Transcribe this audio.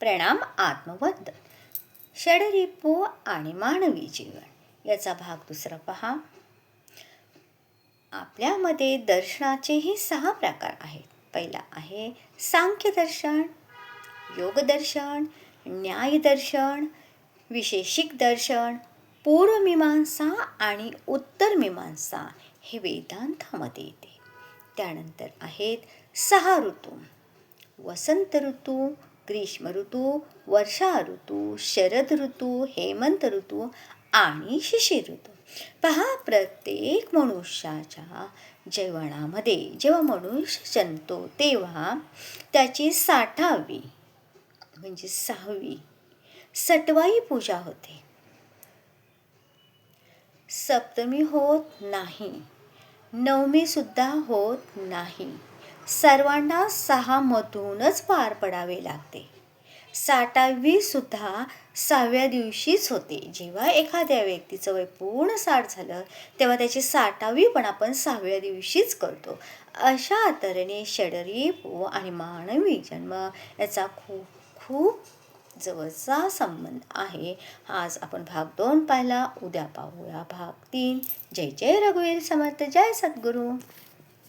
प्रणाम आत्मवंदन. षडरिपू आणि मानवी जीवन याचा भाग दुसरा पहा. आपल्यामध्ये दर्शनाचेही 6 प्रकार आहेत. पहिला आहे सांख्य दर्शन, योग दर्शन, न्याय दर्शन, विशेषिक दर्शन, पूर्वमीमांसा आणि उत्तरमीमांसा हे वेदांतामध्ये येते. त्यानंतर आहेत 6 ऋतू: वसंत ऋतू, ग्रीष्म ऋतू, वर्षा ऋतू, शरद ऋतू, हेमंत ऋतू आणि शिशिर ऋतू. पहा, प्रत्येक मनुष्याच्या जीवनामध्ये जेव्हा मनुष्य जन्मतो तेव्हा त्याची 60वी म्हणजे 6वी 6वी पूजा होते. सप्तमी होत नाही, 9वी सुद्धा होत नाही. सर्वांना 6 मधूनच पार पडावे लागते. 60वी सुद्धा 6व्या दिवशीच होते. जेव्हा एखाद्या व्यक्तीचं वय पूर्ण 60 झालं तेव्हा त्याची 60वी पण आपण 6व्या दिवशीच करतो. अशा तऱ्हेने षडरिपू आणि मानवी जन्म याचा खूप जवळचा संबंध आहे. आज आपण भाग 2 पाहिला. उद्या पाहूया भाग 3. जय जय रघुवीर समर्थ. जय सद्गुरू.